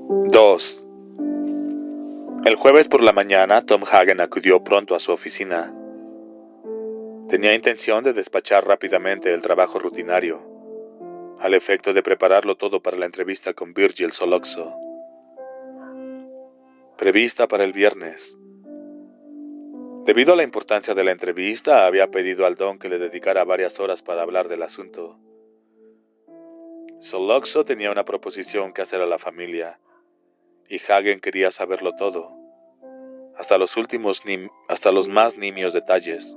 2. El jueves por la mañana, Tom Hagen acudió pronto a su oficina. Tenía intención de despachar rápidamente el trabajo rutinario, al efecto de prepararlo todo para la entrevista con Virgil Sollozzo, prevista para el viernes. Debido a la importancia de la entrevista, había pedido al Don que le dedicara varias horas para hablar del asunto. Sollozzo tenía una proposición que hacer a la familia, y Hagen quería saberlo todo, hasta los más nimios detalles,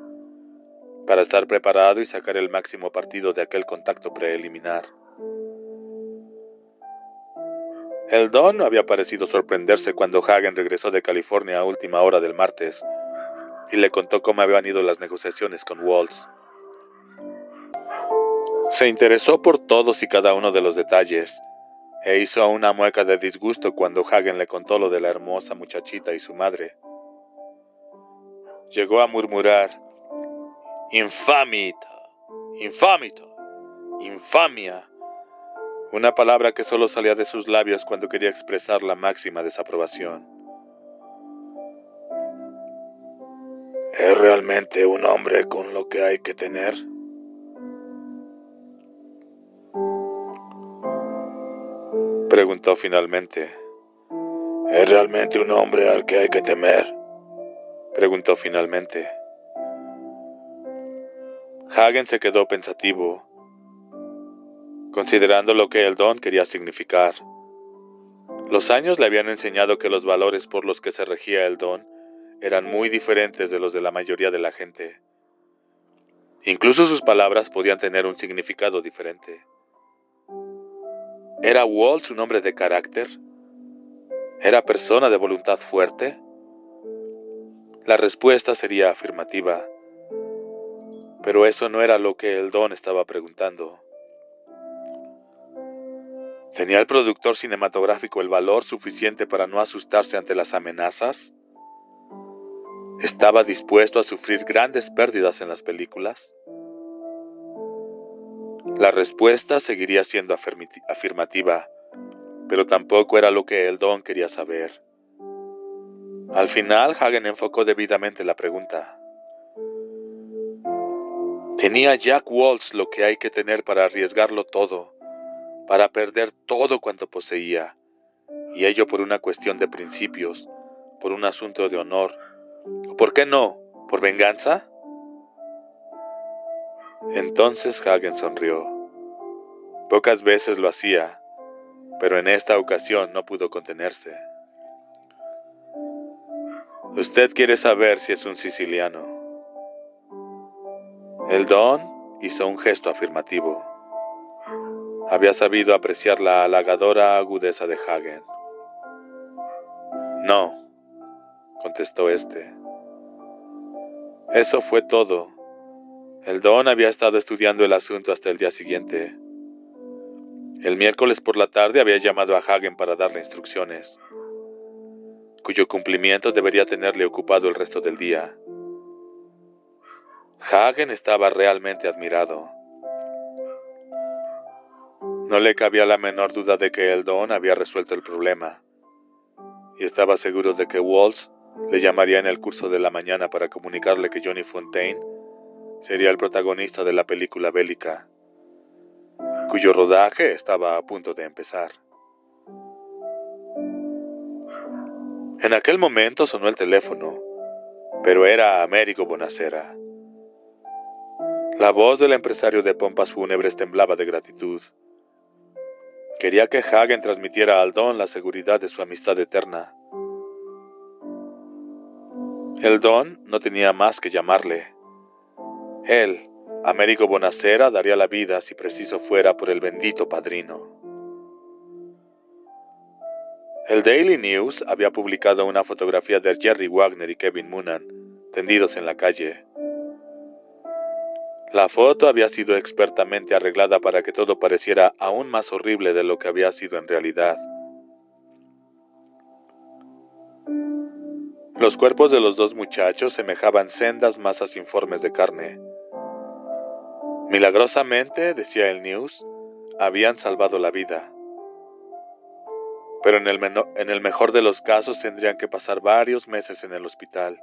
para estar preparado y sacar el máximo partido de aquel contacto preliminar. El Don no había parecido sorprenderse cuando Hagen regresó de California a última hora del martes y le contó cómo habían ido las negociaciones con Waltz. Se interesó por todos y cada uno de los detalles e hizo una mueca de disgusto cuando Hagen le contó lo de la hermosa muchachita y su madre. Llegó a murmurar: «Infamita, infamita, infamia», una palabra que solo salía de sus labios cuando quería expresar la máxima desaprobación. ¿Es realmente un hombre con lo que hay que tener? Preguntó finalmente. ¿Es realmente un hombre al que hay que temer? Preguntó finalmente. Hagen se quedó pensativo, considerando lo que el Don quería significar. Los años le habían enseñado que los valores por los que se regía el Don eran muy diferentes de los de la mayoría de la gente. Incluso sus palabras podían tener un significado diferente. ¿Era Waltz un hombre de carácter? ¿Era persona de voluntad fuerte? La respuesta sería afirmativa, pero eso no era lo que el Don estaba preguntando. ¿Tenía el productor cinematográfico el valor suficiente para no asustarse ante las amenazas? ¿Estaba dispuesto a sufrir grandes pérdidas en las películas? La respuesta seguiría siendo afirmativa, pero tampoco era lo que el Don quería saber. Al final, Hagen enfocó debidamente la pregunta. ¿Tenía Jack Waltz lo que hay que tener para arriesgarlo todo, para perder todo cuanto poseía, y ello por una cuestión de principios, por un asunto de honor, o por qué no, por venganza? Entonces Hagen sonrió. Pocas veces lo hacía, pero en esta ocasión no pudo contenerse. Usted quiere saber si es un siciliano. El Don hizo un gesto afirmativo. Había sabido apreciar la halagadora agudeza de Hagen. No, contestó este. Eso fue todo. El Don había estado estudiando el asunto hasta el día siguiente. El miércoles por la tarde había llamado a Hagen para darle instrucciones, cuyo cumplimiento debería tenerle ocupado el resto del día. Hagen estaba realmente admirado. No le cabía la menor duda de que el Don había resuelto el problema, y estaba seguro de que Waltz le llamaría en el curso de la mañana para comunicarle que Johnny Fontane sería el protagonista de la película bélica, cuyo rodaje estaba a punto de empezar. En aquel momento sonó el teléfono, pero era Amerigo Bonacera. La voz del empresario de pompas fúnebres temblaba de gratitud. Quería que Hagen transmitiera al Don la seguridad de su amistad eterna. El Don no tenía más que llamarle. Él, Amerigo Bonacera, daría la vida si preciso fuera por el bendito padrino. El Daily News había publicado una fotografía de Jerry Wagner y Kevin Moonan tendidos en la calle. La foto había sido expertamente arreglada para que todo pareciera aún más horrible de lo que había sido en realidad. Los cuerpos de los dos muchachos semejaban sendas masas informes de carne. Milagrosamente, decía el News, habían salvado la vida. pero en el mejor de los casos tendrían que pasar varios meses en el hospital.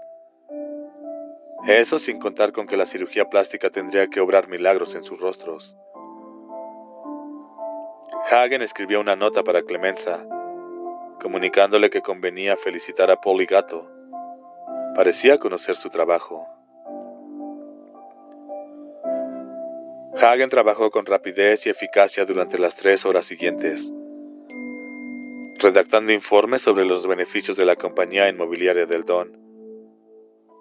Eso sin contar con que la cirugía plástica tendría que obrar milagros en sus rostros. Hagen escribió una nota para Clemenza, comunicándole que convenía felicitar a Paul y Gato. Parecía conocer su trabajo. Hagen trabajó con rapidez y eficacia durante las 3 horas siguientes, redactando informes sobre los beneficios de la compañía inmobiliaria del Don,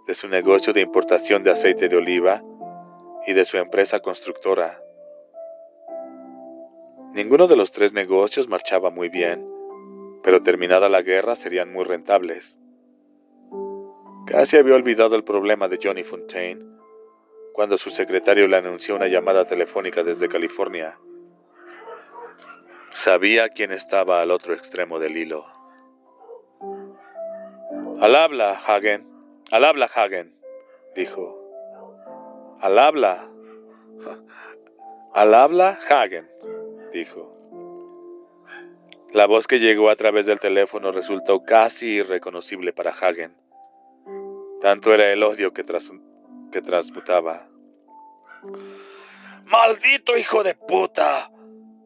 de su negocio de importación de aceite de oliva y de su empresa constructora. Ninguno de los 3 negocios marchaba muy bien, pero terminada la guerra serían muy rentables. Casi había olvidado el problema de Johnny Fountain cuando su secretario le anunció una llamada telefónica desde California. Sabía quién estaba al otro extremo del hilo. Al habla, Hagen, dijo. Al habla, Hagen, dijo. La voz que llegó a través del teléfono resultó casi irreconocible para Hagen. Tanto era el odio que transmutaba. ¡Maldito hijo de puta!,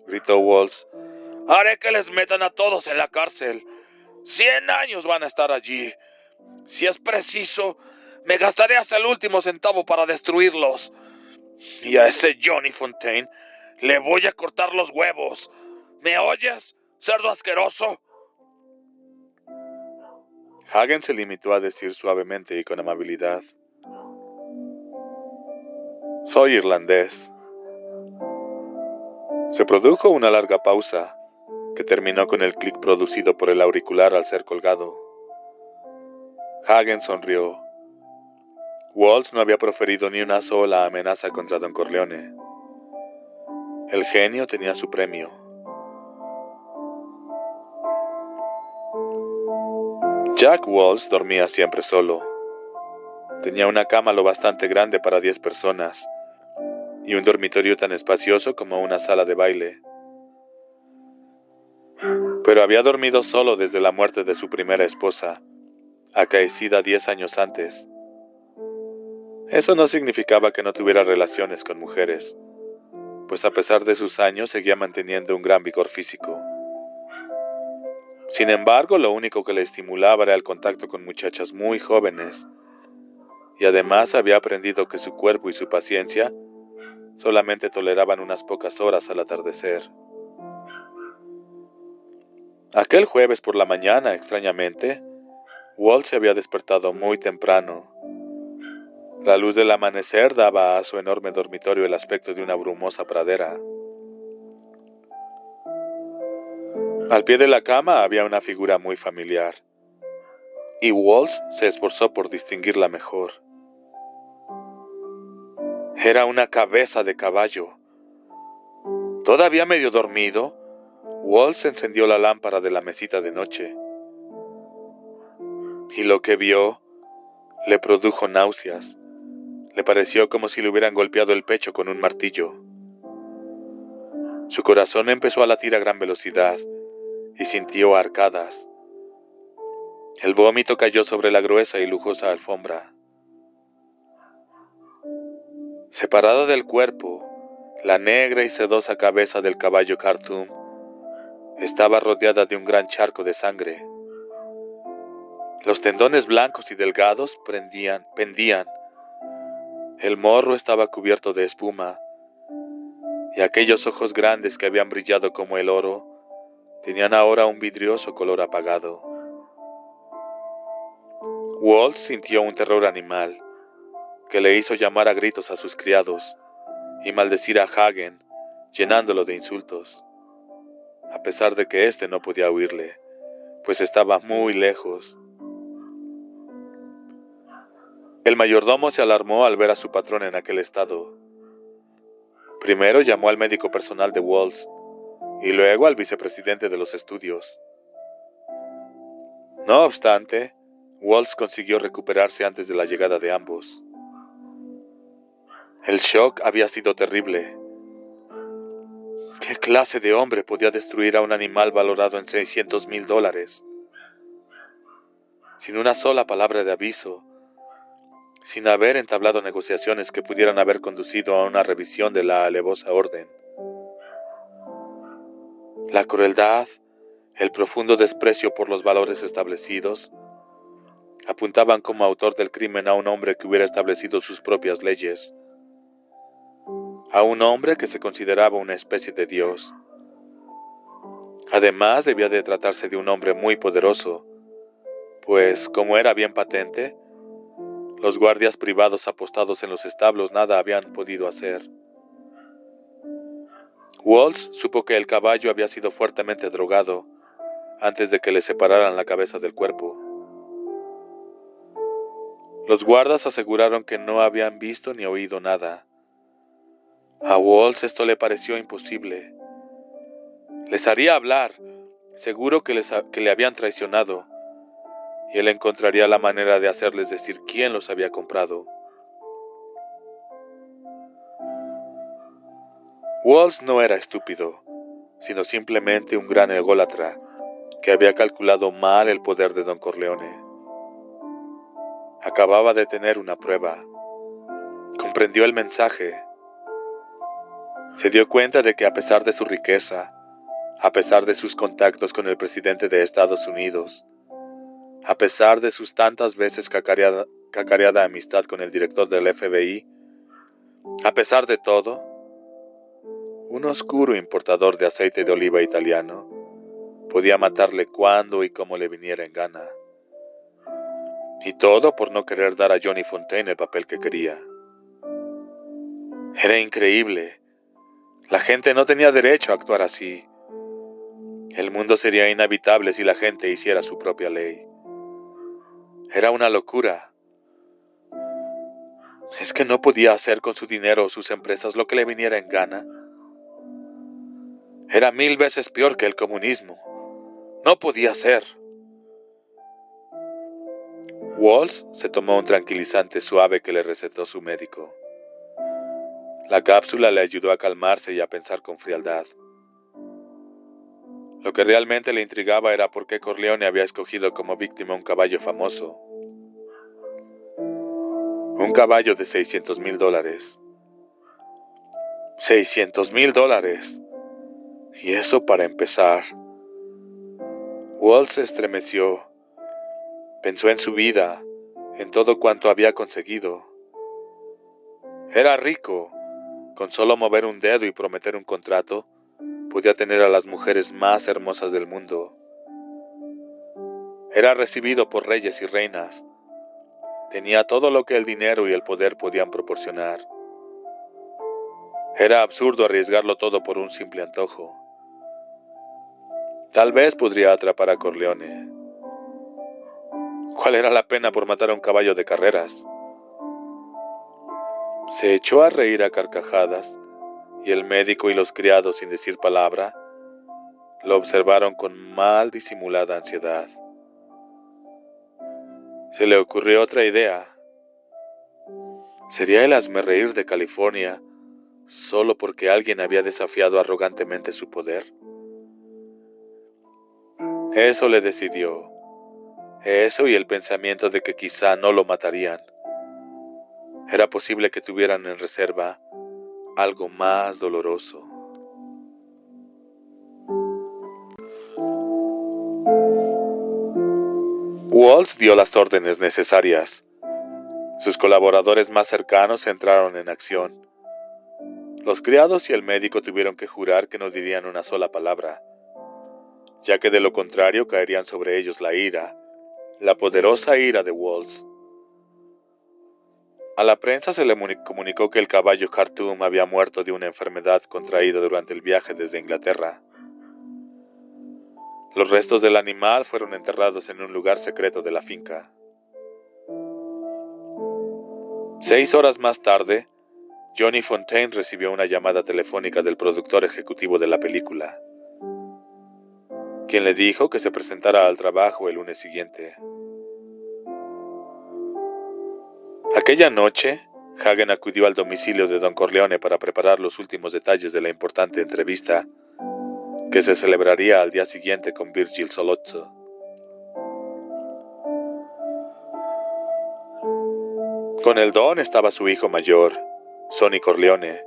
gritó Waltz. Haré que les metan a todos en la cárcel. 100 años van a estar allí. Si es preciso, me gastaré hasta el último centavo para destruirlos. Y a ese Johnny Fountain le voy a cortar los huevos. ¿Me oyes, cerdo asqueroso? Hagen se limitó a decir suavemente y con amabilidad: soy irlandés. Se produjo una larga pausa, que terminó con el clic producido por el auricular al ser colgado. Hagen sonrió. Waltz no había proferido ni una sola amenaza contra Don Corleone. El genio tenía su premio. Jack Waltz dormía siempre solo. Tenía una cama lo bastante grande para 10 personas y un dormitorio tan espacioso como una sala de baile. Pero había dormido solo desde la muerte de su primera esposa, acaecida 10 años antes. Eso no significaba que no tuviera relaciones con mujeres, pues a pesar de sus años seguía manteniendo un gran vigor físico. Sin embargo, lo único que le estimulaba era el contacto con muchachas muy jóvenes, y además había aprendido que su cuerpo y su paciencia solamente toleraban unas pocas horas al atardecer. Aquel jueves por la mañana, extrañamente, Walt se había despertado muy temprano. La luz del amanecer daba a su enorme dormitorio el aspecto de una brumosa pradera. Al pie de la cama había una figura muy familiar, y Walt se esforzó por distinguirla mejor. Era una cabeza de caballo. Todavía medio dormido, Waltz encendió la lámpara de la mesita de noche. Y lo que vio le produjo náuseas. Le pareció como si le hubieran golpeado el pecho con un martillo. Su corazón empezó a latir a gran velocidad y sintió arcadas. El vómito cayó sobre la gruesa y lujosa alfombra. Separada del cuerpo, la negra y sedosa cabeza del caballo Khartoum estaba rodeada de un gran charco de sangre. Los tendones blancos y delgados pendían. El morro estaba cubierto de espuma, y aquellos ojos grandes que habían brillado como el oro tenían ahora un vidrioso color apagado. Walt sintió un terror animal que le hizo llamar a gritos a sus criados y maldecir a Hagen, llenándolo de insultos, a pesar de que éste no podía oírle, pues estaba muy lejos. El mayordomo se alarmó al ver a su patrón en aquel estado. Primero llamó al médico personal de Waltz y luego al vicepresidente de los estudios. No obstante, Waltz consiguió recuperarse antes de la llegada de ambos. El shock había sido terrible. ¿Qué clase de hombre podía destruir a un animal valorado en $600,000? Sin una sola palabra de aviso, sin haber entablado negociaciones que pudieran haber conducido a una revisión de la alevosa orden. La crueldad, el profundo desprecio por los valores establecidos, apuntaban como autor del crimen a un hombre que hubiera establecido sus propias leyes, a un hombre que se consideraba una especie de dios. Además, debía de tratarse de un hombre muy poderoso, pues, como era bien patente, los guardias privados apostados en los establos nada habían podido hacer. Waltz supo que el caballo había sido fuertemente drogado antes de que le separaran la cabeza del cuerpo. Los guardas aseguraron que no habían visto ni oído nada. A Waltz esto le pareció imposible. Les haría hablar, seguro que le habían traicionado, y él encontraría la manera de hacerles decir quién los había comprado. Waltz no era estúpido, sino simplemente un gran ególatra que había calculado mal el poder de Don Corleone. Acababa de tener una prueba. Comprendió el mensaje. Se dio cuenta de que a pesar de su riqueza, a pesar de sus contactos con el presidente de Estados Unidos, a pesar de sus tantas veces cacareada amistad con el director del FBI, a pesar de todo, un oscuro importador de aceite de oliva italiano podía matarle cuando y como le viniera en gana. Y todo por no querer dar a Johnny Fontane el papel que quería. Era increíble. La gente no tenía derecho a actuar así. El mundo sería inhabitable si la gente hiciera su propia ley. Era una locura. ¿Es que no podía hacer con su dinero o sus empresas lo que le viniera en gana? Era 1000 veces peor que el comunismo. No podía ser. Waltz se tomó un tranquilizante suave que le recetó su médico. La cápsula le ayudó a calmarse y a pensar con frialdad. Lo que realmente le intrigaba era por qué Corleone había escogido como víctima un caballo famoso. Un caballo de $600,000. $600,000. Y eso para empezar. Waltz se estremeció. Pensó en su vida, en todo cuanto había conseguido. Era rico. Con solo mover un dedo y prometer un contrato, podía tener a las mujeres más hermosas del mundo. Era recibido por reyes y reinas. Tenía todo lo que el dinero y el poder podían proporcionar. Era absurdo arriesgarlo todo por un simple antojo. Tal vez podría atrapar a Corleone. ¿Cuál era la pena por matar a un caballo de carreras? Se echó a reír a carcajadas, y el médico y los criados, sin decir palabra, lo observaron con mal disimulada ansiedad. Se le ocurrió otra idea. ¿Sería el hazmerreír de California solo porque alguien había desafiado arrogantemente su poder? Eso le decidió. Eso y el pensamiento de que quizá no lo matarían. Era posible que tuvieran en reserva algo más doloroso. Waltz dio las órdenes necesarias. Sus colaboradores más cercanos entraron en acción. Los criados y el médico tuvieron que jurar que no dirían una sola palabra, ya que de lo contrario caerían sobre ellos la ira, la poderosa ira de Waltz. A la prensa se le comunicó que el caballo Khartoum había muerto de una enfermedad contraída durante el viaje desde Inglaterra. Los restos del animal fueron enterrados en un lugar secreto de la finca. 6 horas más tarde, Johnny Fontane recibió una llamada telefónica del productor ejecutivo de la película, quien le dijo que se presentara al trabajo el lunes siguiente. Aquella noche, Hagen acudió al domicilio de Don Corleone para preparar los últimos detalles de la importante entrevista que se celebraría al día siguiente con Virgil Sollozzo. Con el Don estaba su hijo mayor, Sonny Corleone,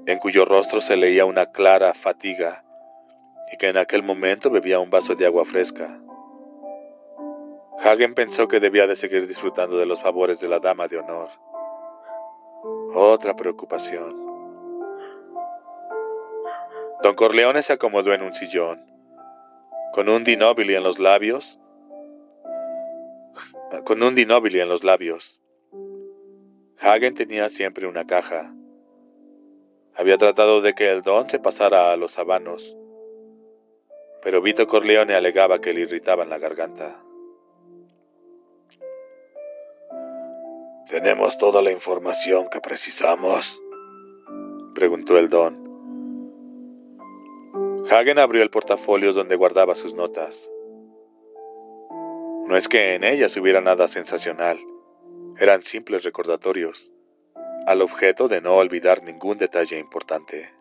en cuyo rostro se leía una clara fatiga y que en aquel momento bebía un vaso de agua fresca. Hagen pensó que debía de seguir disfrutando de los favores de la dama de honor. Otra preocupación. Don Corleone se acomodó en un sillón, con un Di Nobili en los labios. Hagen tenía siempre una caja. Había tratado de que el Don se pasara a los habanos, pero Vito Corleone alegaba que le irritaban la garganta. ¿Tenemos toda la información que precisamos?, preguntó el Don. Hagen abrió el portafolio donde guardaba sus notas. No es que en ellas hubiera nada sensacional, eran simples recordatorios, al objeto de no olvidar ningún detalle importante.